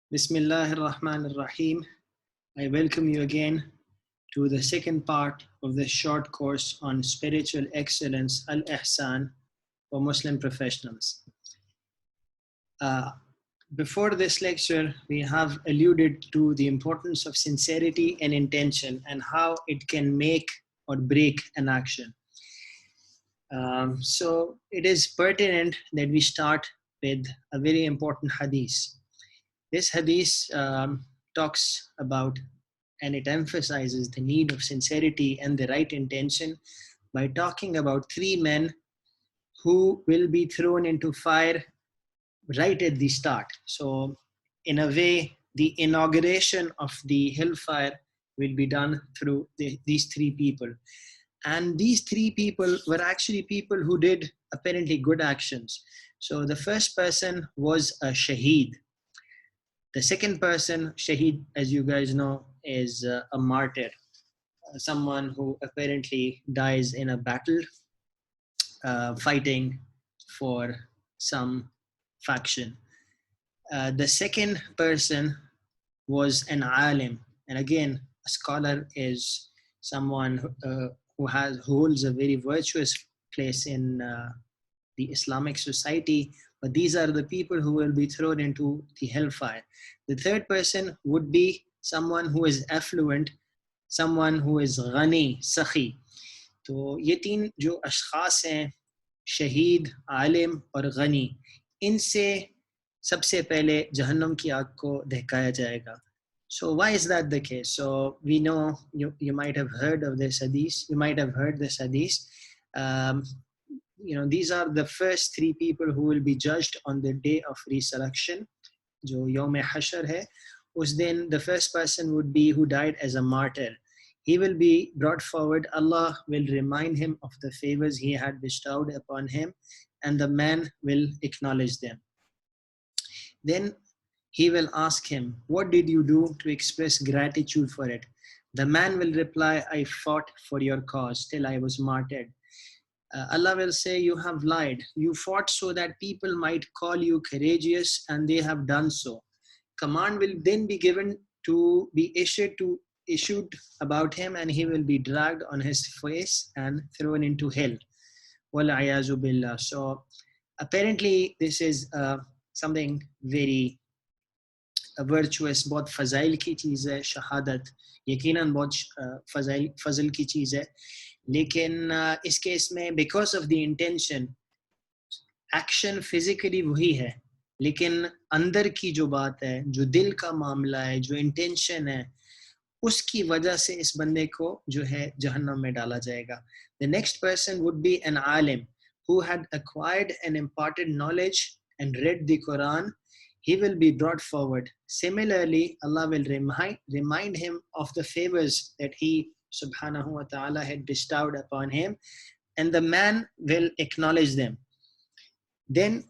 Bismillah ar-Rahman ar-Rahim. I welcome you again to the second part of the short course on spiritual excellence, Al-Ihsan, for Muslim professionals. Before this lecture, we have alluded to the importance of sincerity and intention and how it can make or break an action. So it is pertinent that we start with a very important hadith. This hadith talks about and it emphasizes the need of sincerity and the right intention by talking about three men who will be thrown into fire right at the start. So in a way, the inauguration of the hellfire will be done through these three people. And these three people were actually people who did apparently good actions. So the first person was a shaheed. The second person, shaheed, as you guys know, is a martyr, someone who apparently dies in a battle fighting for some faction. The second person was an alim, and again, a scholar is someone who holds a very virtuous place in the Islamic society, but these are the people who will be thrown into the hellfire. The third person would be someone who is affluent, someone who is ghani, sakhi. تو یہ تین جو اشخاص ہیں شہید، عالم اور غنی، ان سے سب سے پہلے جہنم کی آگ کو دہکایا جائے گا. So why is that the case? So we know you might have heard of this hadith. You might have heard this hadith. These are the first three people who will be judged on the day of resurrection. جو یوم حشر ہے اس دن the first person would be who died as a martyr. He will be brought forward. Allah will remind him of the favors he had bestowed upon him, and the man will acknowledge them. Then he will ask him, what did you do to express gratitude for it? The man will reply, I fought for your cause till I was martyred. Allah will say, you have lied. You fought so that people might call you courageous, and they have done so. Command will then be given to be issued about him, and he will be dragged on his face and thrown into hell. وَالْعِيَاذُ بِاللَّهِ. So apparently this is something very virtuous, بہت فضائل کی چیز ہے شہادت، یقیناً بہت فضل کی چیز ہے، لیکن اس کیس میں because of the intention, action physically وہی ہے لیکن اندر کی جو بات ہے، جو دل کا معاملہ ہے، جو انٹینشن ہے، اس کی وجہ سے اس بندے کو جو ہے جہنم میں ڈالا جائے گا. The next person would be an alim who had acquired and imparted knowledge and read the Quran. He will be brought forward. Similarly, Allah will remind him of the favors that he subhanahu wa ta'ala had bestowed upon him, and the man will acknowledge them. Then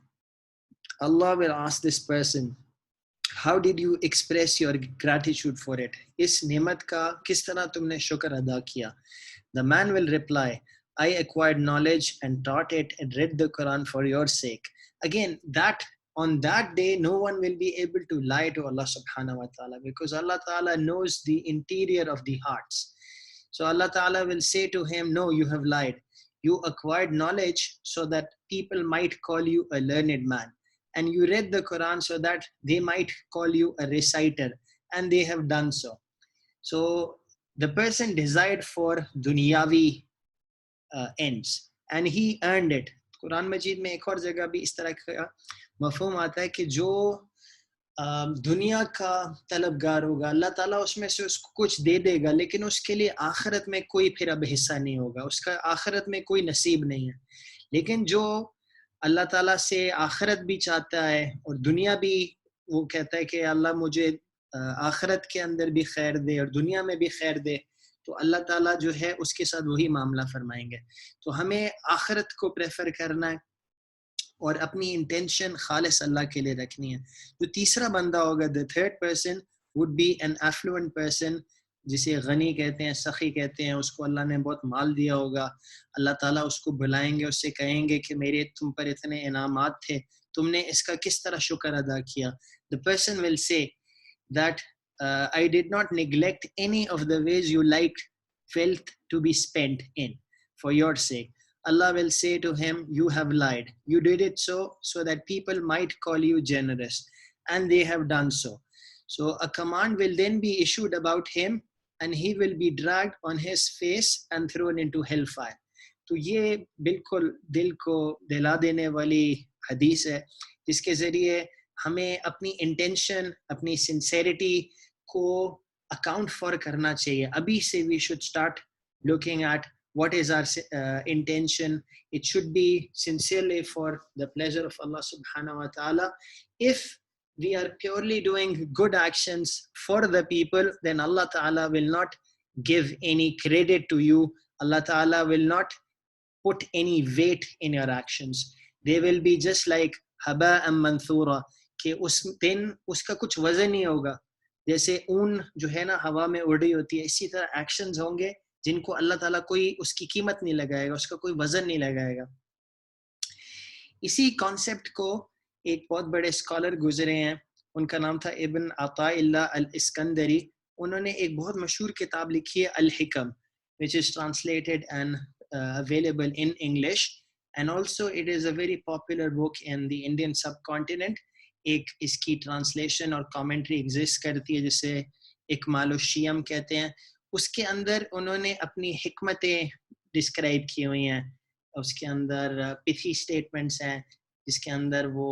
Allah will ask this person, how did you express your gratitude for it? اس نعمت کا کس طرح تم نے شکر ادا کیا؟ The man will reply, I acquired knowledge and taught it and read the Quran for your sake. Again, on that day, no one will be able to lie to Allah subhanahu wa ta'ala, because Allah ta'ala knows the interior of the hearts. So Allah ta'ala will say to him, no, you have lied. You acquired knowledge so that people might call you a learned man. And you read the Quran so that they might call you a reciter, and they have done so. So the person desired for dunyavi ends, and he earned it. قرآن مجید میں ایک اور جگہ بھی اس طرح کا مفہوم آتا ہے کہ جو دنیا کا طلبگار ہوگا اللہ تعالیٰ اس میں سے اس کو کچھ دے دے گا، لیکن اس کے لیے آخرت میں کوئی پھر اب حصہ نہیں ہوگا، اس کا آخرت میں کوئی نصیب نہیں ہے. لیکن جو اللہ تعالیٰ سے آخرت بھی چاہتا ہے اور دنیا بھی، وہ کہتا ہے کہ اللہ مجھے آخرت کے اندر بھی خیر دے اور دنیا میں بھی خیر دے، تو اللہ تعالیٰ جو ہے اس کے ساتھ وہی معاملہ فرمائیں گے. تو ہمیں آخرت کو پریفر کرنا ہے اور اپنی انٹینشن خالص اللہ کے لیے رکھنی ہے. جو تیسرا بندہ ہوگا, the third person would be an affluent person, جسے غنی کہتے ہیں, سخی کہتے ہیں. اس کو اللہ نے بہت مال دیا ہوگا, اللہ تعالیٰ اس کو بلائیں گے, اس سے کہیں گے کہ میرے تم پر اتنے انعامات تھے, تم نے اس کا کس طرح شکر ادا کیا. The person will say, that I did not neglect any of the ways you liked wealth to be spent in for your sake. Allah will say to him, you have lied. You did it so that people might call you generous, and they have done so. So a command will then be issued about him, and he will be dragged on his face and thrown into hellfire. تو یہ بالکل دل کو دلا دینے والی حدیث ہے جس کے ذریعے ہمیں اپنی انٹینشن، اپنی سنسیریٹی کو اکاؤنٹ فار کرنا چاہیے. ابھی سے we should start looking at what is our intention. It should be sincerely for the pleasure of Allah subhanahu wa ta'ala. If we are purely doing good actions for the people, then Allah ta'ala will not give any credit to you. Allah ta'ala will not put any weight in your actions. They will be just like haba'an manthura, کہ اس دن اس کا کچھ وزن نہیں ہوگا. جیسے اون جو ہے نا ہوا میں اڑ رہی ہوتی ہے، اسی طرح ایکشنز ہوں گے جن کو اللہ تعالیٰ کوئی اس کی قیمت نہیں لگائے گا، اس کا کوئی وزن نہیں لگائے گا. اسی کانسیپٹ کو ایک بہت بڑے اسکالر گزرے ہیں، ان کا نام تھا ابن عطاء اللہ الاسکندری. انہوں نے ایک بہت مشہور کتاب لکھی ہے الحکم، which is translated and available in English, and also it is a very popular book in the Indian subcontinent. ایک اس کی ٹرانسلیشن اور کامنٹری ایگزسٹ کرتی ہے جسے اکمال الشیم کہتے ہیں. اس کے اندر انہوں نے اپنی حکمتیں ڈسکرائب کی ہوئی ہیں. اس کے اندر پتھی سٹیٹمنٹس ہیں جس کے اندر وہ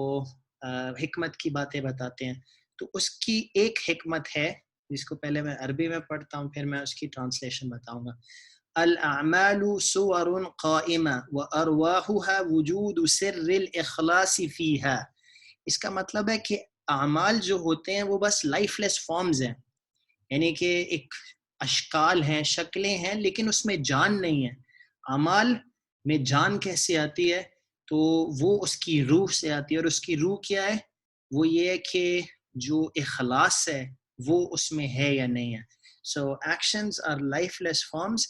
حکمت کی باتیں بتاتے ہیں. تو اس کی ایک حکمت ہے جس کو پہلے میں عربی میں پڑھتا ہوں، پھر میں اس کی ٹرانسلیشن بتاؤں گا. الاعمال صور قائمہ وارواحها وجود سر الاخلاص فیہا. اس کا مطلب ہے کہ اعمال جو ہوتے ہیں وہ بس لائف لیس فارمز ہیں، یعنی کہ ایک اشکال ہیں، شکلیں ہیں، لیکن اس میں جان نہیں ہے. اعمال میں جان کیسے آتی ہے؟ تو وہ اس کی روح سے آتی ہے، اور اس کی روح کیا ہے؟ وہ یہ ہے کہ جو اخلاص ہے وہ اس میں ہے یا نہیں ہے. So actions are lifeless forms,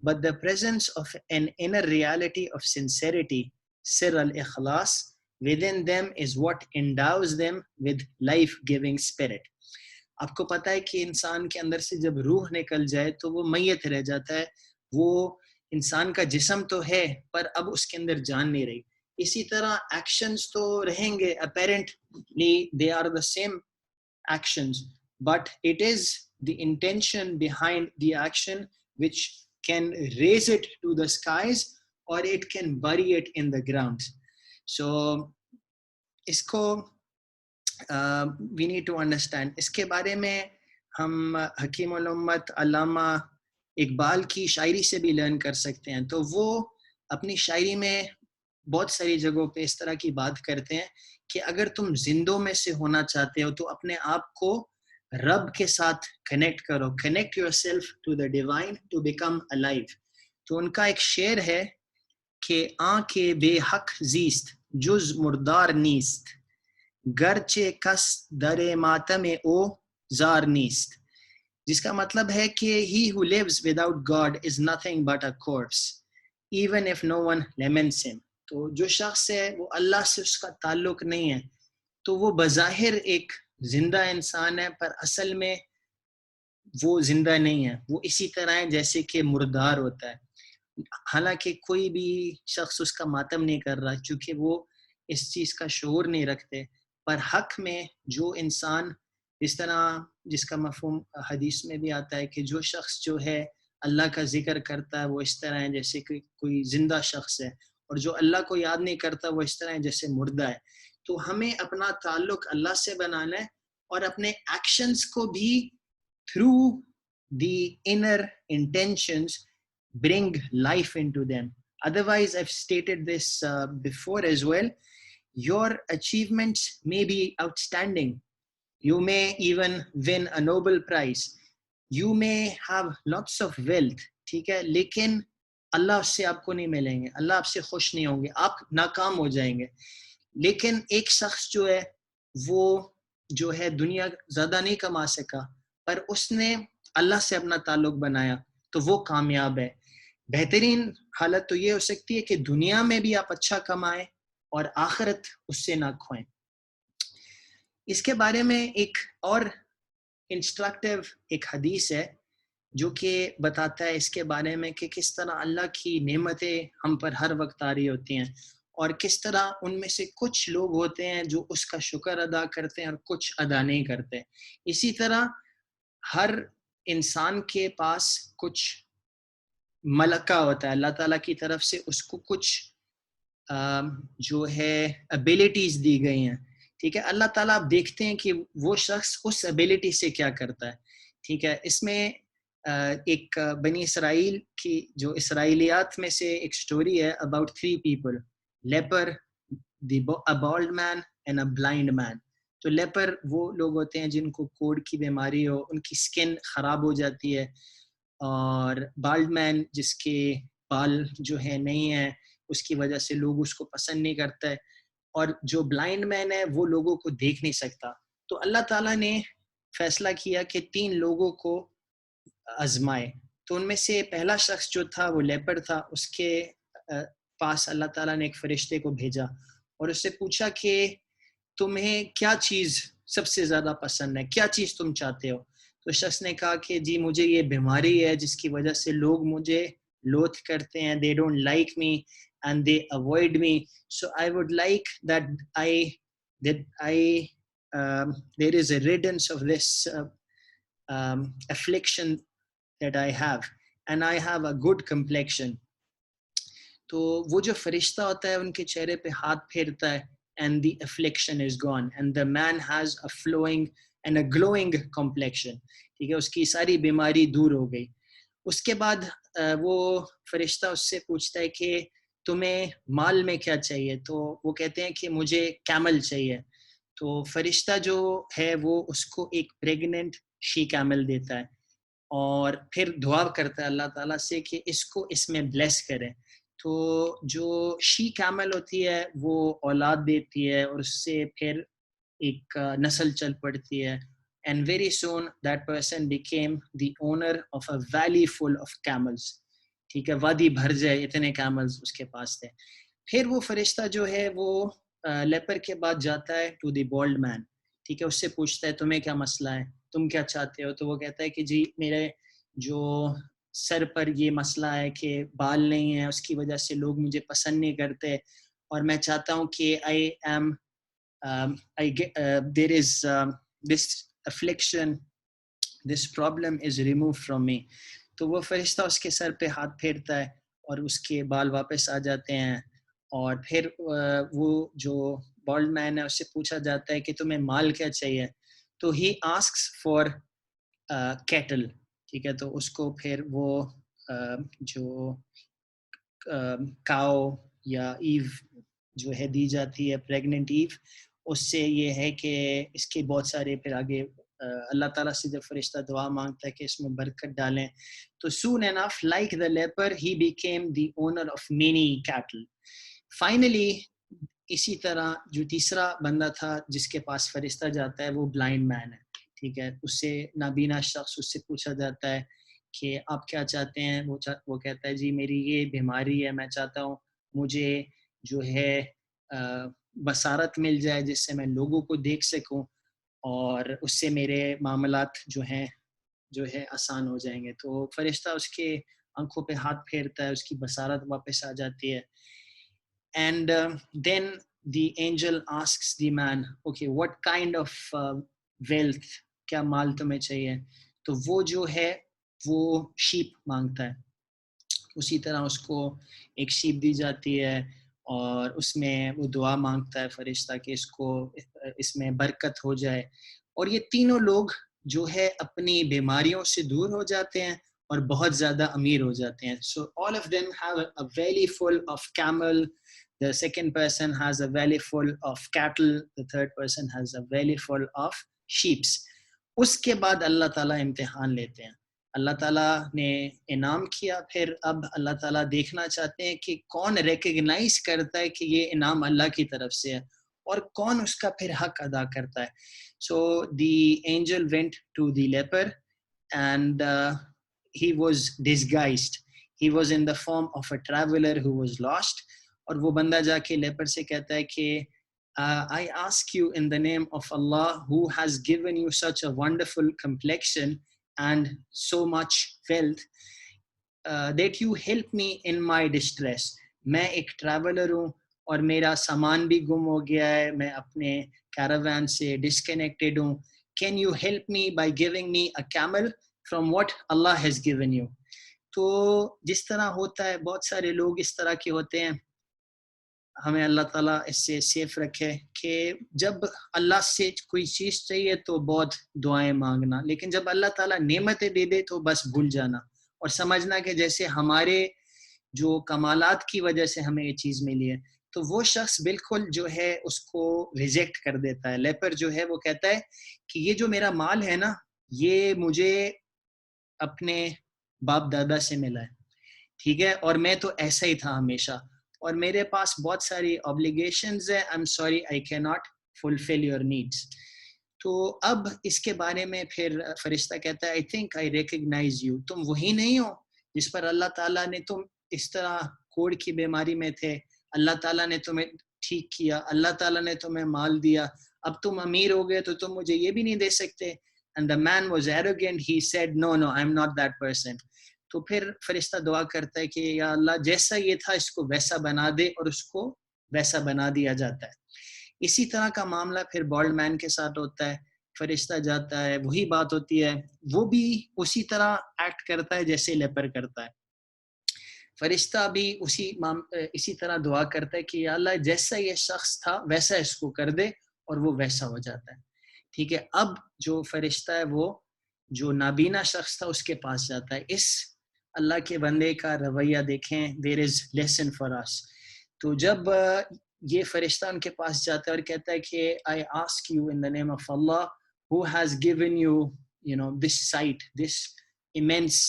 but the presence of an inner reality of sincerity, sir al-ikhlas, within them is what endows them with life-giving spirit. آپ کو پتہ ہے کہ انسان کے اندر سے جب روح نکل جائے تو وہ میت رہ جاتا ہے. وہ انسان کا جسم تو ہے پر اب اس کے اندر جان نہیں رہی. اسی طرح ایکشنز تو رہیں گے، apparently they are the same actions, but it is the intention behind the action which can raise it to the skies or it can bury it in the ground. So اس کو we need to understand. اس کے بارے میں ہم حکیم الامت علامہ اقبال کی شاعری سے بھی لرن کر سکتے ہیں. تو وہ اپنی شاعری میں بہت ساری جگہوں پہ اس طرح کی بات کرتے ہیں کہ اگر تم زندوں میں سے ہونا چاہتے ہو تو اپنے آپ کو رب کے ساتھ کنیکٹ کرو. Connect yourself to the divine to become alive. تو ان کا ایک شعر ہے کہ آنکھ بے حق زیست جز مردار نیست، گرچہ کس در ماتم او زار نیست. جس کا مطلب ہے کہ he who lives without God is nothing but a corpse, even if no one laments him. تو جو شخص ہے وہ اللہ سے اس کا تعلق نہیں ہے تو وہ بظاہر ایک زندہ انسان ہے، پر اصل میں وہ زندہ نہیں ہے. وہ اسی طرح ہے جیسے کہ مردار ہوتا ہے. حالانکہ کوئی بھی شخص اس کا ماتم نہیں کر رہا چونکہ وہ اس چیز کا شعور نہیں رکھتے. پر حق میں جو انسان جس کا مفہوم حدیث میں بھی آتا ہے کہ جو شخص جو ہے اللہ کا ذکر کرتا ہے وہ اس طرح ہے جیسے کہ کوئی زندہ شخص ہے، اور جو اللہ کو یاد نہیں کرتا وہ اس طرح ہے جیسے مردہ ہے. تو ہمیں اپنا تعلق اللہ سے بنانا ہے اور اپنے ایکشنز کو بھی through the inner intentions bring life into them. Otherwise, I've stated this before as well, your achievements may be outstanding. You may even win a Nobel Prize. You may have lots of wealth, ٹھیک ہے، لیکن اللہ اس سے آپ کو نہیں ملیں گے، اللہ آپ سے خوش نہیں ہوں گے، آپ ناکام ہو جائیں گے. لیکن ایک شخص جو ہے وہ جو ہے دنیا زیادہ نہیں کما سکا پر اس نے اللہ سے اپنا تعلق بنایا تو وہ کامیاب ہے. بہترین حالت تو یہ ہو سکتی ہے کہ دنیا میں بھی آپ اچھا کمائیں اور آخرت اس سے نہ کھوئیں. اس کے بارے میں ایک اور انسٹرکٹیو ایک حدیث ہے جو کہ بتاتا ہے اس کے بارے میں کہ کس طرح اللہ کی نعمتیں ہم پر ہر وقت آ رہی ہوتی ہیں اور کس طرح ان میں سے کچھ لوگ ہوتے ہیں جو اس کا شکر ادا کرتے ہیں اور کچھ ادا نہیں کرتے. اسی طرح ہر انسان کے پاس کچھ ملکہ ہوتا ہے, اللہ تعالیٰ کی طرف سے اس کو کچھ جو ہے ابیلٹیز دی گئی ہیں. ٹھیک ہے, اللہ تعالیٰ آپ دیکھتے ہیں کہ وہ شخص اس ابیلٹی سے کیا کرتا ہے. ٹھیک ہے, اس میں ایک بنی اسرائیل کی جو اسرائیلیات میں سے ایک سٹوری ہے about 3 people, leper, a bald man and a blind man. تو لیپر وہ لوگ ہوتے ہیں جن کو کوڑ کی بیماری ہو, ان کی سکن خراب ہو جاتی ہے, اور بالڈ مین جس کے بال جو ہے نہیں ہیں, اس کی وجہ سے لوگ اس کو پسند نہیں کرتے, اور جو بلائنڈ مین ہے وہ لوگوں کو دیکھ نہیں سکتا. تو اللہ تعالیٰ نے فیصلہ کیا کہ 3 لوگوں کو آزمائے. تو ان میں سے پہلا شخص جو تھا وہ لیپر تھا. اس کے پاس اللہ تعالیٰ نے ایک فرشتے کو بھیجا اور اس سے پوچھا کہ تمہیں کیا چیز سب سے زیادہ پسند ہے, کیا چیز تم چاہتے ہو. تو شخص نے کہا کہ جی مجھے یہ بیماری ہے جس کی وجہ سے لوگ مجھے لوتھ کرتے ہیں, they don't like me and they avoid me, so I would like that there is a riddance of this affliction that I have and I have a good complexion. تو وہ جو فرشتہ ہوتا ہے ان کے چہرے پہ ہاتھ پھیرتا ہے and the affliction is gone and the man has a flowing and a glowing complexion. ٹھیک ہے, اس کی ساری بیماری دور ہو گئی. اس کے بعد وہ فرشتہ اس سے پوچھتا ہے کہ تمہیں مال میں کیا چاہیے. تو وہ کہتے ہیں کہ مجھے کیمل چاہیے. تو فرشتہ جو ہے وہ اس کو ایک پریگننٹ شی کیمل دیتا ہے اور پھر دعا کرتا ہے اللہ تعالیٰ سے کہ اس کو اس میں بلیس کرے. تو جو شی کیمل ہوتی ہے وہ اولاد دیتی ہے اور اس سے پھر ایک نسل چل پڑتی ہے. And very soon that person became the owner of a valley full of camels. ٹھیک ہے, وادی بھر جائے اتنے کیملز اس کے پاس تھے. پھر وہ فرشتہ جو ہے وہ لیپر کے بعد جاتا ہے ٹو دی بالڈ مین. ٹھیک ہے, اس سے پوچھتا ہے تمہیں کیا مسئلہ ہے, تم کیا چاہتے ہو. تو وہ کہتا ہے کہ جی میرے جو سر پر یہ مسئلہ ہے کہ بال نہیں ہیں, اس کی وجہ سے لوگ مجھے پسند نہیں کرتے اور میں چاہتا ہوں کہ there is this affliction, this problem is removed from me. تو وہ فرشتہ اس کے سر پہ ہاتھ پھیرتا ہے اور اس کے بال واپس آ جاتے ہیں. اور پھر وہ جو بالڈ مین ہے اس سے پوچھا جاتا ہے کہ تمہیں مال کیا چاہیے. تو he asks for cattle. ٹھیک ہے, تو اس کو پھر وہ جو کاؤ یا ایو جو ہے دی جاتی ہے, پریگننٹ ایو, اس سے یہ ہے کہ اس کے بہت سارے پھر آگے اللہ تعالیٰ سے جب فرشتہ دعا مانگتا ہے کہ اس میں برکت ڈالیں, تو soon enough like the leper he became the owner of many cattle. Finally اسی طرح جو تیسرا بندہ تھا جس کے پاس فرشتہ جاتا ہے وہ بلائنڈ مین ہے. ٹھیک ہے, اس سے نابینا شخص, اس سے پوچھا جاتا ہے کہ آپ کیا چاہتے ہیں. وہ کہتا ہے جی میری یہ بیماری ہے, میں چاہتا ہوں مجھے جو ہے بصارت مل جائے جس سے میں لوگوں کو دیکھ سکوں اور اس سے میرے معاملات جو ہے آسان ہو جائیں گے. تو فرشتہ اس کے آنکھوں پہ ہاتھ پھیرتا ہے, اس کی بصارت واپس آ جاتی ہے. And then the angel asks the man, okay, what kind of wealth, کیا مال تمہیں چاہیے. تو وہ جو ہے وہ شیپ مانگتا ہے. اسی طرح اس کو ایک شیپ دی جاتی ہے اور اس میں وہ دعا مانگتا ہے فرشتہ کہ اس میں برکت ہو جائے. اور یہ تینوں لوگ جو ہے اپنی بیماریوں سے دور ہو جاتے ہیں اور بہت زیادہ امیر ہو جاتے ہیں. So all of them have a valley full of camel. The second person has a valley full of cattle. The third person has a valley full of sheep. اس کے بعد اللہ تعالیٰ امتحان لیتے ہیں. اللہ تعالیٰ نے انعام کیا, پھر اب اللہ تعالیٰ دیکھنا چاہتے ہیں کہ کون ریکگنائز کرتا ہے کہ یہ انعام اللہ کی طرف سے ہے اور کون اس کا پھر حق ادا کرتا ہے. So the angel went to the leper and he was disguised. He was in the form of a traveler who was lost. اور وہ بندہ جا کے لیپر سے کہتا ہے کہ I ask you in the name of Allah, who has given you such a wonderful complexion and so much wealth, that you help me in my distress. میں ایک ٹریولر ہوں اور میرا سامان بھی گم ہو گیا ہے, میں اپنے کیراوین سے ڈسکنیکٹڈ ہوں. Can you help me by giving me a camel from what Allah has given you? تو جس طرح ہوتا ہے, بہت سارے لوگ اس طرح کے ہوتے ہیں, ہمیں اللہ تعالیٰ اس سے سیف رکھے کہ جب اللہ سے کوئی چیز چاہیے تو بہت دعائیں مانگنا, لیکن جب اللہ تعالیٰ نعمتیں دے دے تو بس بھول جانا اور سمجھنا کہ جیسے ہمارے جو کمالات کی وجہ سے ہمیں یہ چیز ملی ہے. تو وہ شخص بالکل جو ہے اس کو ریجیکٹ کر دیتا ہے. لیپر جو ہے وہ کہتا ہے کہ یہ جو میرا مال ہے نا, یہ مجھے اپنے باپ دادا سے ملا ہے, ٹھیک ہے, اور میں تو ایسا ہی تھا ہمیشہ, اور میرے پاس بہت ساری اوبلیگیشنز ہیں, I'm sorry I cannot fulfill your needs. تو اب اس کے بارے میں پھر فرشتہ کہتا ہے I think I recognize you. تم وہی نہیں ہو جس پر اللہ تعالیٰ نے, تم اس طرح کوڑ کی بیماری میں تھے, اللہ تعالیٰ نے تمہیں ٹھیک کیا, اللہ تعالیٰ نے تمہیں مال دیا, اب تم امیر ہو گئے تو تم مجھے یہ بھی نہیں دے سکتے. And the man was arrogant, he said no, I'm not that person. تو پھر فرشتہ دعا کرتا ہے کہ یا اللہ جیسا یہ تھا اس کو ویسا بنا دے, اور اس کو ویسا بنا دیا جاتا ہے. اسی طرح کا معاملہ پھر بالڈ مین کے ساتھ ہوتا ہے. فرشتہ جاتا ہے, وہی بات ہوتی ہے, وہ بھی اسی طرح ایکٹ کرتا ہے جیسے لیپر کرتا ہے. فرشتہ بھی اسی طرح دعا کرتا ہے کہ یا اللہ جیسا یہ شخص تھا ویسا اس کو کر دے, اور وہ ویسا ہو جاتا ہے. ٹھیک ہے, اب جو فرشتہ ہے وہ جو نابینا شخص تھا اس کے پاس جاتا ہے. اس اللہ کے بندے کا رویہ دیکھیں, there is lesson for us. تو جب یہ فرشتہ ان کے پاس جاتا ہے اور کہتا ہے کہ I ask you in the name of Allah who has given you, this sight, this immense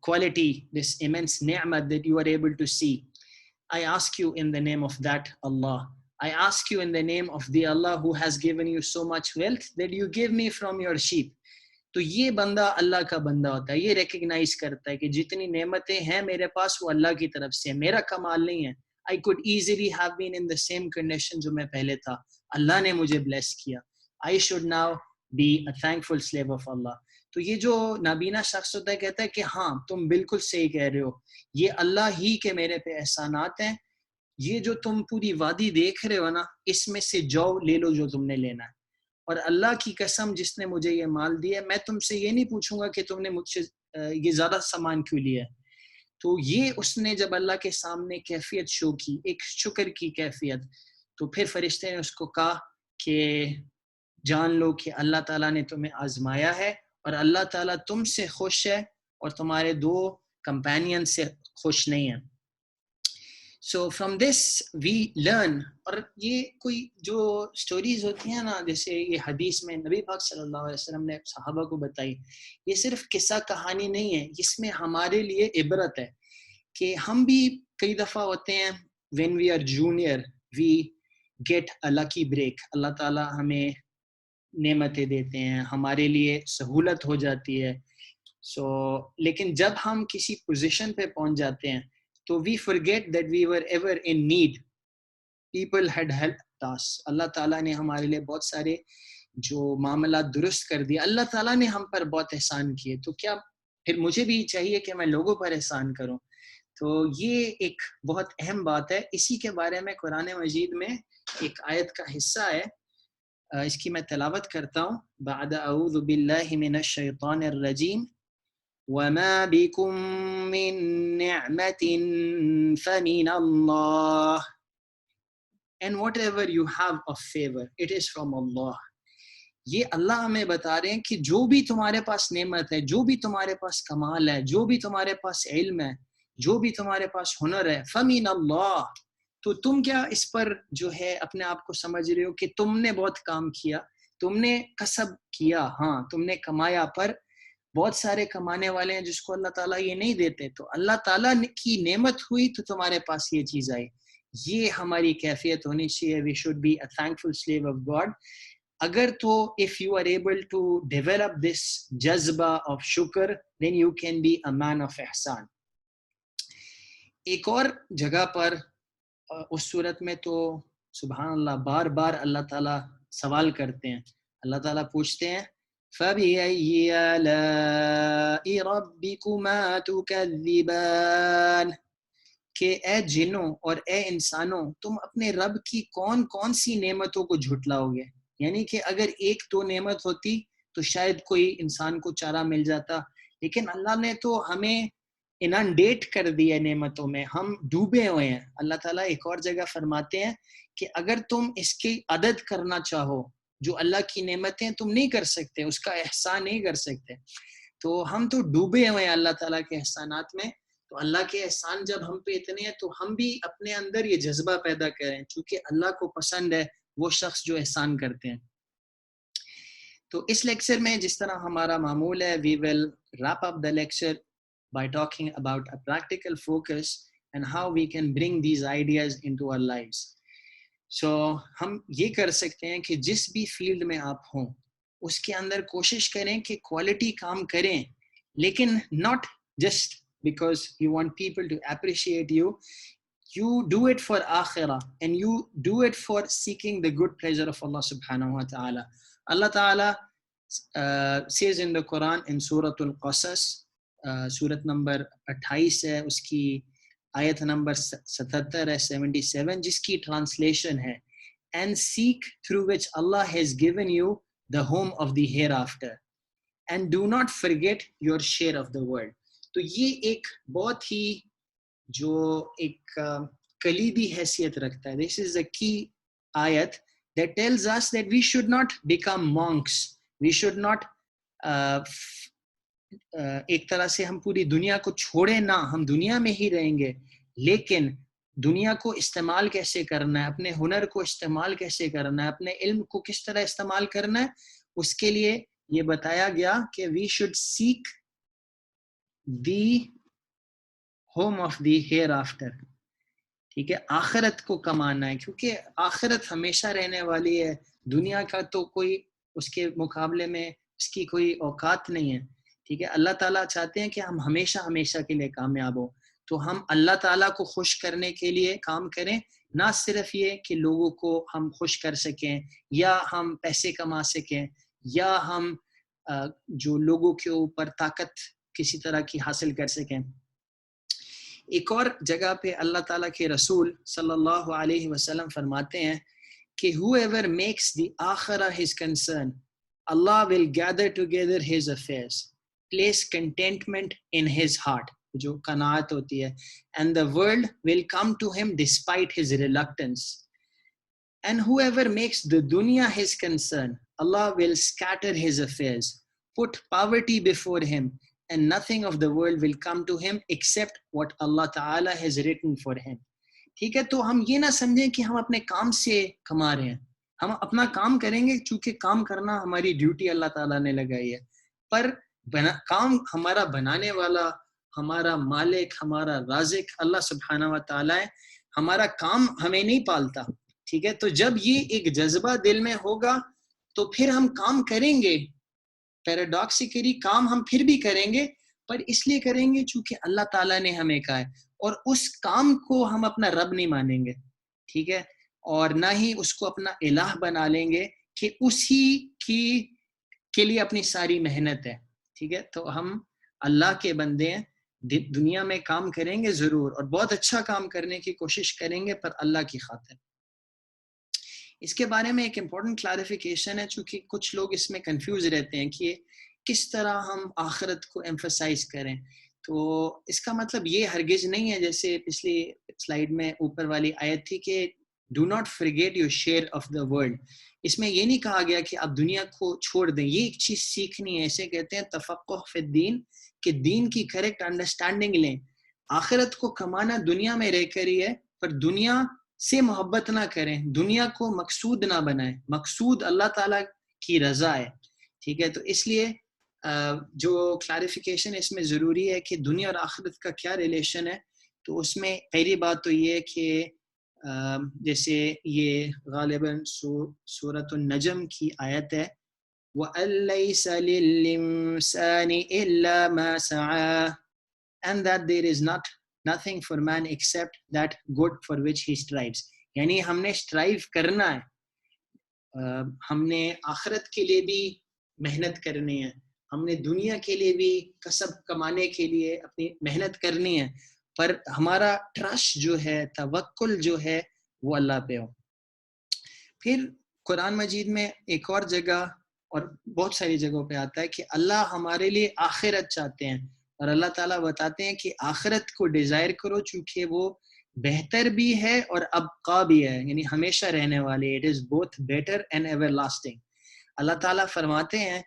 quality, this immense ni'mat that you are able to see. I ask you in the name of that Allah. I ask you in the name of the Allah who has given you so much wealth that you give me from your sheep. تو یہ بندہ اللہ کا بندہ ہوتا ہے, یہ recognise کرتا ہے کہ جتنی نعمتیں ہیں میرے پاس وہ اللہ کی طرف سے, میرا کمال نہیں ہے. I could easily have been in the same condition جو میں پہلے تھا, اللہ نے مجھے bless کیا. I should now be a thankful slave of Allah. تو یہ جو نابینا شخص ہوتا ہے کہتا ہے کہ ہاں تم بالکل صحیح کہہ رہے ہو, یہ اللہ ہی کے میرے پہ احسانات ہیں, یہ جو تم پوری وادی دیکھ رہے ہو نا, اس میں سے جو لے لو جو تم نے لینا ہے, اور اللہ کی قسم جس نے مجھے یہ مال دیا, میں تم سے یہ نہیں پوچھوں گا کہ تم نے مجھ سے یہ زیادہ سامان کیوں لیا ہے. تو یہ اس نے جب اللہ کے سامنے کیفیت شو کی, ایک شکر کی کیفیت, تو پھر فرشتے نے اس کو کہا کہ جان لو کہ اللہ تعالیٰ نے تمہیں آزمایا ہے, اور اللہ تعالیٰ تم سے خوش ہے اور تمہارے 2 کمپینین سے خوش نہیں ہیں. So from this we learn, اور یہ کوئی جو سٹوریز ہوتی ہیں نا, جیسے یہ حدیث میں نبی پاک صلی اللہ علیہ وسلم نے صحابہ کو بتائی, یہ صرف قصہ کہانی نہیں ہے, اس میں ہمارے لیے عبرت ہے کہ ہم بھی کئی دفعہ ہوتے ہیں when we are junior we get a lucky break, اللہ تعالیٰ ہمیں نعمتیں دیتے ہیں, ہمارے لیے سہولت ہو جاتی ہے. لیکن جب ہم کسی پوزیشن پہ پہنچ جاتے ہیں تو we forget that we were ever in need. People had helped us. اللہ تعالیٰ نے ہمارے لیے بہت سارے جو معاملات درست کر دیے, اللہ تعالیٰ نے ہم پر بہت احسان کیے, تو کیا پھر مجھے بھی چاہیے کہ میں لوگوں پر احسان کروں. تو یہ ایک بہت اہم بات ہے. اسی کے بارے میں قرآن مجید میں ایک آیت کا حصہ ہے, اس کی میں تلاوت کرتا ہوں. بعد اعوذ باللہ من الشیطان الرجیم وَمَا بِكُم مِّن نِعْمَةٍ فَمِنَ اللَّهِ and whatever you have of favor it is from Allah. یہ اللہ ہمیں بتا رہے ہیں کہ جو بھی تمہارے پاس نعمت ہے, جو بھی تمہارے پاس کمال ہے, جو بھی تمہارے پاس علم ہے, جو بھی تمہارے پاس ہنر ہے, فَمِنَ اللَّهِ. تو تم کیا اس پر جو ہے اپنے آپ کو سمجھ رہے ہو کہ تم نے بہت کام کیا, تم نے کسب کیا, ہاں تم نے کمایا, پر بہت سارے کمانے والے ہیں جس کو اللہ تعالیٰ یہ نہیں دیتے, تو اللہ تعالیٰ کی نعمت ہوئی تو تمہارے پاس یہ چیز آئی. یہ ہماری کیفیت ہونی چاہیے. We should be a thankful slave of God. اگر تو if you are able to develop this جذبہ of شکر then you can be a man of احسان. ایک اور جگہ پر اس صورت میں تو سبحان اللہ, بار بار اللہ تعالیٰ سوال کرتے ہیں. اللہ تعالیٰ پوچھتے ہیں فَبِأَيِّ آلَاءِ رَبِّكُمَا تُكَذِّبَانِ, کہ اے جنوں اور اے انسانوں تم اپنے رب کی کون کون سی نعمتوں کو جھٹلاؤ گے. یعنی کہ اگر ایک دو نعمت ہوتی تو شاید کوئی انسان کو چارہ مل جاتا, لیکن اللہ نے تو ہمیں انانڈیٹ کر دیا نعمتوں میں, ہم ڈوبے ہوئے ہیں. اللہ تعالیٰ ایک اور جگہ فرماتے ہیں کہ اگر تم اس کی عدد کرنا چاہو, جو اللہ کی نعمتیں تم نہیں کر سکتے, اس کا احسان نہیں کر سکتے, تو ہم تو ڈوبے ہوئے ہیں اللہ تعالیٰ کے احسانات میں. تو اللہ کے احسان جب ہم پہ اتنے ہیں تو ہم بھی اپنے اندر یہ جذبہ پیدا کریں, چونکہ اللہ کو پسند ہے وہ شخص جو احسان کرتے ہیں. تو اس لیکچر میں جس طرح ہمارا معمول ہے, we will wrap up the lecture by talking about a practical focus and how we can bring these ideas into our lives. So ہم یہ کر سکتے ہیں کہ جس بھی فیلڈ میں آپ ہوں اس کے اندر کوشش کریں کہ کوالٹی کام کریں, لیکن not just because you want people to appreciate you. You do it for akhirah and you do it for seeking the good pleasure of Allah subhanahu wa ta'ala. Allah ta'ala says in the Quran in Surah Al-Qasas, Surat number 28 ہے, اس کی آیت number 77 ہے, 77, جس کی translation ہے and seek through which Allah has given you the home of the hereafter and do not forget your share of the world. تو یہ ایک بہت ہی جو ایک کلیدی حیثیت رکھتا ہے. This is a key ayat that tells us that we should not become monks. We should not ایک طرح سے ہم پوری دنیا کو چھوڑے نہ, ہم دنیا میں ہی رہیں گے, لیکن دنیا کو استعمال کیسے کرنا ہے, اپنے ہنر کو استعمال کیسے کرنا ہے, اپنے علم کو کس طرح استعمال کرنا ہے, اس کے لیے یہ بتایا گیا کہ we should seek the home of the hereafter. ٹھیک ہے, آخرت کو کمانا ہے, کیونکہ آخرت ہمیشہ رہنے والی ہے, دنیا کا تو کوئی اس کے مقابلے میں اس کی کوئی اوقات نہیں ہے. ٹھیک ہے, اللہ تعالیٰ چاہتے ہیں کہ ہم ہمیشہ ہمیشہ کے لیے کامیاب ہوں, تو ہم اللہ تعالیٰ کو خوش کرنے کے لیے کام کریں, نہ صرف یہ کہ لوگوں کو ہم خوش کر سکیں یا ہم پیسے کما سکیں یا ہم جو لوگوں کے اوپر طاقت کسی طرح کی حاصل کر سکیں. ایک اور جگہ پہ اللہ تعالیٰ کے رسول صلی اللہ علیہ وسلم فرماتے ہیں کہ whoever makes the akhirah his concern, Allah will gather together his affairs, place contentment in his heart, جو قناعت ہوتی ہے, and the world will come to him despite his reluctance. And whoever makes the dunya his concern, Allah will scatter his affairs, put poverty before him, and nothing of the world will come to him except what Allah Ta'ala has written for him. ٹھیک ہے, تو ہم یہ نہ سمجھیں کہ ہم اپنے کام سے کما رہے ہیں, ہم اپنا کام کریں گے چونکہ کام کرنا ہماری ڈیوٹی اللہ تعالیٰ نے لگائی ہے, پر کام ہمارا بنانے والا, ہمارا مالک, ہمارا رازق اللہ سبحانہ و تعالیٰ ہے, ہمارا کام ہمیں نہیں پالتا. ٹھیک ہے, تو جب یہ ایک جذبہ دل میں ہوگا تو پھر ہم کام کریں گے, پیراڈاکسیکلی کام ہم پھر بھی کریں گے, پر اس لیے کریں گے چونکہ اللہ تعالیٰ نے ہمیں کہا ہے, اور اس کام کو ہم اپنا رب نہیں مانیں گے. ٹھیک ہے, اور نہ ہی اس کو اپنا الہ بنا لیں گے کہ اسی کے لیے اپنی ساری محنت ہے. ٹھیک ہے, تو ہم اللہ کے بندے ہیں, دنیا میں کام کریں گے ضرور اور بہت اچھا کام کرنے کی کوشش کریں گے, پر اللہ کی خاطر. اس کے بارے میں ایک امپورٹنٹ کلیریفیکیشن ہے, چونکہ کچھ لوگ اس میں کنفیوز رہتے ہیں کہ کس طرح ہم آخرت کو ایمفسائز کریں. تو اس کا مطلب یہ ہرگز نہیں ہے جیسے پچھلی سلائیڈ میں اوپر والی آیت تھی کہ do not forget your share of the world. اس میں یہ نہیں کہا گیا کہ آپ دنیا کو چھوڑ دیں, یہ ایک چیز سیکھنی ہے. اسے کہتے ہیں تفقہ فی الدین, کہ دین کی کریکٹ انڈرسٹینڈنگ لیں. آخرت کو کمانا دنیا میں رہ کر ہی ہے, پر دنیا سے محبت نہ کریں, دنیا کو مقصود نہ بنائیں, مقصود اللہ تعالیٰ کی رضا ہے. ٹھیک ہے, تو اس لیے جو کلیریفیکیشن اس میں ضروری ہے کہ دنیا اور آخرت کا کیا ریلیشن ہے. تو اس میں پہلی بات تو یہ کہ جیسے یہ غالباً سورۃ النجم کی آیت ہے, وَأَن لَيْسَ لِلْإِنسَانِ إِلَّا مَا سَعَىٰ, and that there is nothing for man except that good for which he strives. یعنی ہم نے اسٹرائیو کرنا ہے، ہم نے آخرت کے لیے بھی محنت کرنی ہے، ہم نے دنیا کے لیے بھی کسب کمانے کے لیے اپنی محنت کرنی ہے، پر ہمارا ٹرسٹ جو ہے، توکل جو ہے وہ اللہ پہ ہو۔ پھر قرآن مجید میں ایک اور جگہ اور بہت ساری جگہوں پہ آتا ہے کہ اللہ ہمارے لیے آخرت چاہتے ہیں، اور اللہ تعالیٰ بتاتے ہیں کہ آخرت کو ڈیزائر کرو چونکہ وہ بہتر بھی ہے اور ابقا بھی ہے، یعنی ہمیشہ رہنے والی۔ It is both better and everlasting. اللہ تعالیٰ فرماتے ہیں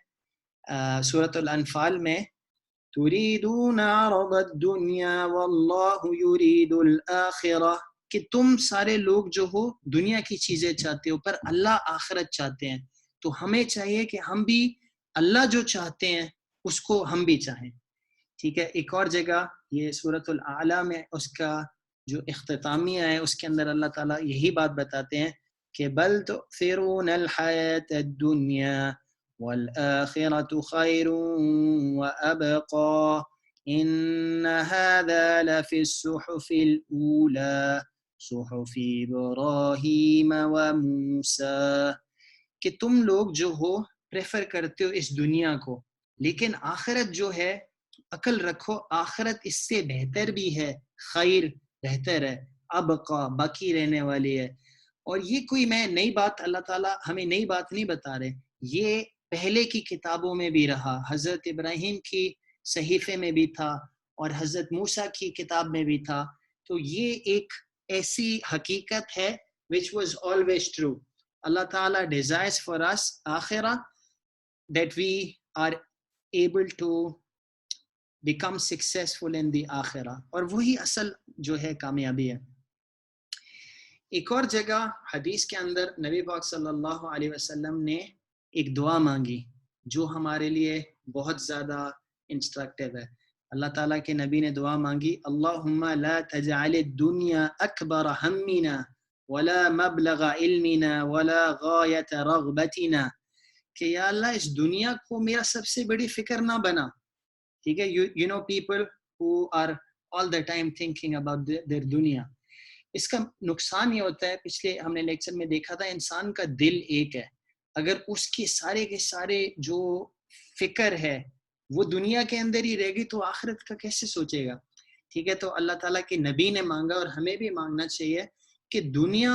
سورۃ الانفال میں، تُرِيدُونَ عَرَضَ الدُّنْيَا وَاللَّهُ يُرِيدُ الْآخِرَةَ، کہ تم سارے لوگ جو ہو دنیا کی چیزیں چاہتے ہو پر اللہ آخرت چاہتے ہیں، تو ہمیں چاہیے کہ ہم بھی اللہ جو چاہتے ہیں اس کو ہم بھی چاہیں۔ ٹھیک ہے، ایک اور جگہ یہ سورۃ الاعلیٰ میں اس کا جو اختتامیہ ہے اس کے اندر اللہ تعالیٰ یہی بات بتاتے ہیں کہ بل تؤثرون الحیاۃ الدنیا والآخرة خیر وابقى ان هذا لفی الصحف الاولى صحف ابراہیم وموسیٰ، کہ تم لوگ جو ہو پریفر کرتے ہو اس دنیا کو، لیکن آخرت جو ہے عقل رکھو آخرت اس سے بہتر بھی ہے، خیر بہتر ہے، ابقا باقی رہنے والی ہے۔ اور یہ کوئی میں نئی بات اللہ تعالیٰ ہمیں نئی بات نہیں بتا رہے، یہ پہلے کی کتابوں میں بھی رہا، حضرت ابراہیم کی صحیفے میں بھی تھا اور حضرت موسیٰ کی کتاب میں بھی تھا، تو یہ ایک ایسی حقیقت ہے which was always true۔ اللہ تعالیٰ desires for us آخرہ that we are able to become successful in the آخرہ، اور وہی اصل جو ہے کامیابی ہے۔ ایک اور جگہ حدیث کے اندر نبی پاک صلی اللہ علیہ وسلم نے ایک دعا مانگی جو ہمارے لیے بہت زیادہ انسٹرکٹیو ہے۔ اللہ تعالیٰ کے نبی نے دعا مانگی، اللہم لا تجعل الدنیا اکبر ہمنا ولا مبلغ علمنا ولا غایت رغبتنا، کہ یا اللہ اس دنیا کو میرا سب سے بڑی فکر نہ بنا۔ ٹھیک ہے، you know people who are all the time thinking about their دنیا۔ اس کا نقصان یہ ہوتا ہے، پچھلے ہم نے لیکچر میں دیکھا تھا، انسان کا دل ایک ہے، اگر اس کے سارے جو فکر ہے وہ دنیا کے اندر ہی رہے گی تو آخرت کا کیسے سوچے گا؟ ٹھیک ہے، تو اللہ تعالیٰ کے نبی نے مانگا اور ہمیں بھی مانگنا چاہیے کہ دنیا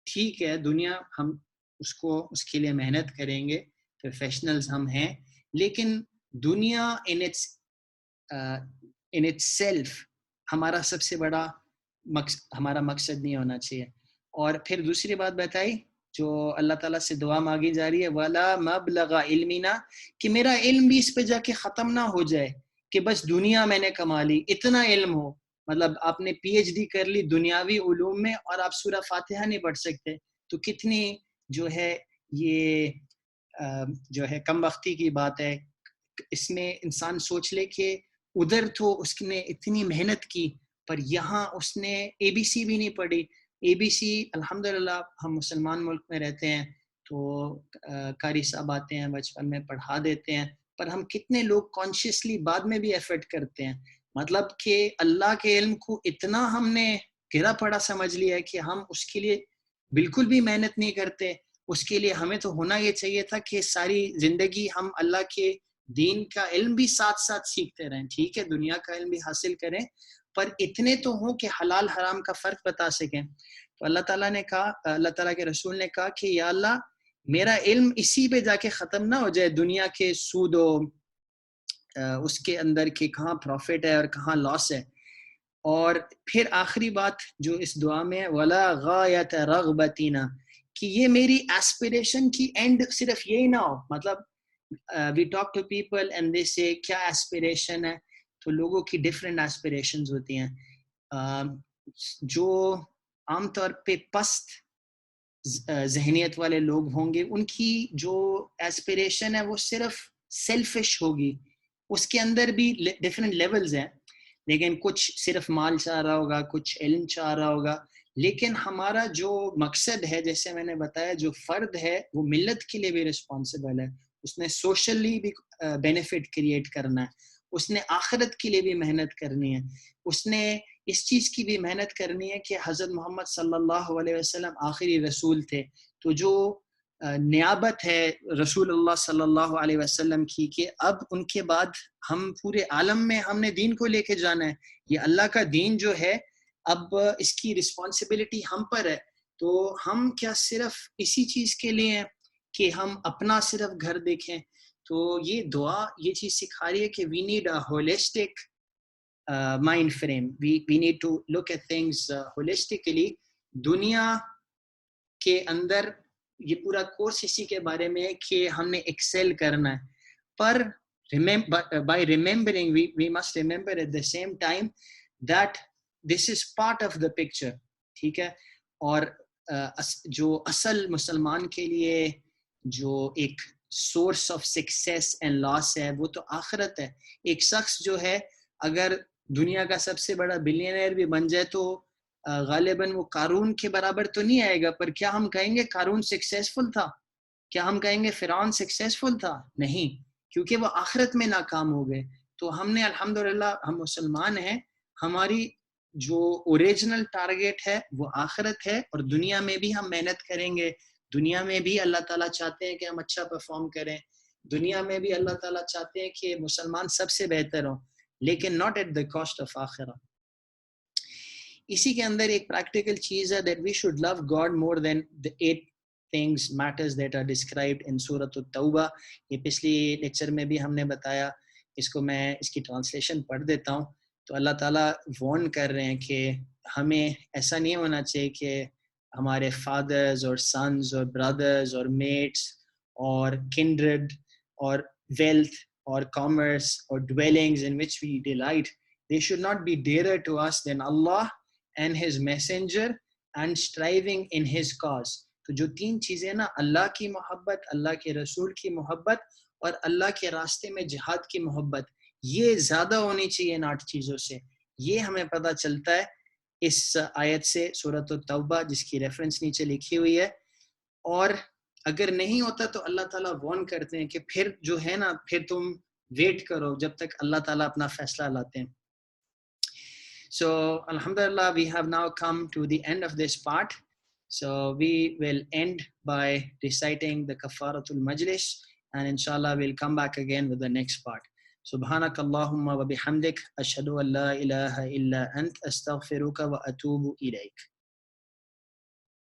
ٹھیک ہے، دنیا ہم اس کے لیے محنت کریں گے، پروفیشنلز ہم ہیں، لیکن دنیا in itself ہمارا سب سے بڑا ہمارا مقصد نہیں ہونا چاہیے۔ اور پھر دوسری بات بتائی جو اللہ تعالیٰ سے دعا مانگی جا رہی ہے، وَلَا مَبْلَغَ عِلْمِنَا، کہ میرا علم بھی اس پہ جا کے ختم نہ ہو جائے کہ بس دنیا میں نے کما لی، اتنا علم ہو، مطلب آپ نے پی ایچ ڈی کر لی دنیاوی علوم میں اور آپ سورہ فاتحہ نہیں پڑھ سکتے، تو کتنی جو ہے یہ جو ہے کم وقتی کی بات ہے۔ اس میں انسان سوچ لے کہ ادھر تو اس نے اتنی محنت کی پر یہاں اس نے اے بی سی بھی نہیں پڑھی۔ اے بی سی الحمدللہ ہم مسلمان ملک میں رہتے ہیں تو قاری صاحب آتے ہیں بچپن میں پڑھا دیتے ہیں، پر ہم کتنے لوگ کانشیسلی بعد میں بھی ایفرٹ کرتے ہیں، مطلب کہ اللہ کے علم کو اتنا ہم نے گرا پڑا سمجھ لیا ہے کہ ہم اس کے لیے بالکل بھی محنت نہیں کرتے۔ اس کے لیے ہمیں تو ہونا یہ چاہیے تھا کہ ساری زندگی ہم اللہ کے دین کا علم بھی ساتھ ساتھ سیکھتے رہیں، ٹھیک ہے دنیا کا علم بھی حاصل کریں پر اتنے تو ہوں کہ حلال حرام کا فرق بتا سکیں۔ تو اللہ تعالیٰ نے کہا، اللہ تعالیٰ کے رسول نے کہا کہ یا اللہ میرا علم اسی پہ جا کے ختم نہ ہو جائے، دنیا کے سود و اس کے اندر کہ کہاں پروفٹ ہے اور کہاں لاس ہے۔ اور پھر آخری بات جو اس دعا میں ہے، وَلَا غَایَتَ رَغْبَتِنَا، کہ یہ میری ایسپریشن کی اینڈ صرف یہی نہ ہو، مطلب we talk to people and they say کیا ایسپریشن ہے، تو لوگوں کی ڈیفرنٹ ایسپریشنز ہوتی ہیں۔ جو عام طور پہ پست ذہنیت والے لوگ ہوں گے ان کی جو ایسپریشن ہے وہ صرف سیلفش ہوگی، اس کے اندر بھی ڈیفرنٹ لیولز ہیں، لیکن کچھ صرف مال چاہ رہا ہوگا، کچھ علم چاہ رہا ہوگا، لیکن ہمارا جو مقصد ہے جیسے میں نے بتایا جو فرد ہے وہ ملت کے لیے بھی رسپانسبل ہے، اس نے سوشلی بھی بینیفٹ کریٹ کرنا ہے، اس نے آخرت کے لیے بھی محنت کرنی ہے، اس نے اس چیز کی بھی محنت کرنی ہے کہ حضرت محمد صلی اللہ علیہ وسلم آخری رسول تھے، تو جو نیابت ہے رسول اللہ صلی اللہ علیہ وسلم کی کہ اب ان کے بعد ہم پورے عالم میں ہم نے دین کو لے کے جانا ہے، یہ اللہ کا دین جو ہے اب اس کی رسپانسبلٹی ہم پر ہے. تو ہم کیا صرف اسی چیز کے لیے ہیں کہ ہم اپنا صرف گھر دیکھیں؟ تو یہ دعا یہ چیز سکھا رہی ہے کہ we need a holistic mind frame. We need to look at things holistically. دنیا کے اندر یہ پورا کورس اسی کے بارے میں ہے کہ ہم نے ایکسیل کرنا ہے، پر by remembering we must remember at the same time that this is part of the picture. ٹھیک ہے. اور جو اصل مسلمان کے لیے جو ایک source of success and loss ہے وہ تو آخرت ہے. ایک شخص جو ہے اگر دنیا کا سب سے بڑا بلینئر بھی بن جائے تو غالباً وہ قارون کے برابر تو نہیں آئے گا، پر کیا ہم کہیں گے قارون سکسیسفل تھا؟ کیا ہم کہیں گے فرعون سکسیسفل تھا؟ نہیں، کیونکہ وہ آخرت میں ناکام ہو گئے. تو ہم نے الحمدللہ ہم مسلمان ہیں، ہماری جو اوریجنل ٹارگیٹ ہے وہ آخرت ہے، اور دنیا میں بھی ہم محنت کریں گے. دنیا میں بھی اللہ تعالیٰ چاہتے ہیں کہ ہم اچھا پرفارم کریں، دنیا میں بھی اللہ تعالیٰ چاہتے ہیں کہ مسلمان سب سے بہتر ہوں، لیکن not at the cost of آخرہ. اسی کے اندر ایک پریکٹیکل چیز ہے that we should love God more than the 8 things matters that are described in سورۃ التوبہ. یہ پچھلی لیکچر میں بھی ہم نے بتایا، اس کو میں اس کی ٹرانسلیشن پڑھ دیتا ہوں. تو اللہ تعالیٰ وارن کر رہے ہیں کہ ہمیں ایسا نہیں ہونا چاہیے کہ ہمارے فادرز اور سنز اور برادرز اور میٹس اور کنڈرڈ اور ویلتھ اور کامرس اور ڈویلنگز in which we delight, they should not be dearer to us than Allah and his messenger and striving in his cause. تو جو 3 چیزیں نا، اللہ کی محبت، اللہ کے رسول کی محبت اور اللہ کے راستے میں جہاد کی محبت، یہ زیادہ ہونی چاہیے ان 8 چیزوں سے. یہ ہمیں پتہ چلتا ہے اس آیت سے، سورۃ التوبہ جس کی ریفرنس نیچے لکھی ہوئی ہے. اور اگر نہیں ہوتا تو اللہ تعالیٰ وارن کرتے ہیں کہ پھر جو ہے نا، پھر تم ویٹ کرو جب تک اللہ تعالیٰ اپنا فیصلہ لاتے ہیں. So alhamdulillah, we have now come to the end of this part. So we will end by reciting the kafaratul majlis, and inshallah we'll come back again with the next part. Subhanak Allahumma wa bihamdik ashhadu an la ilaha illa ant astaghfiruka wa atubu ilayk.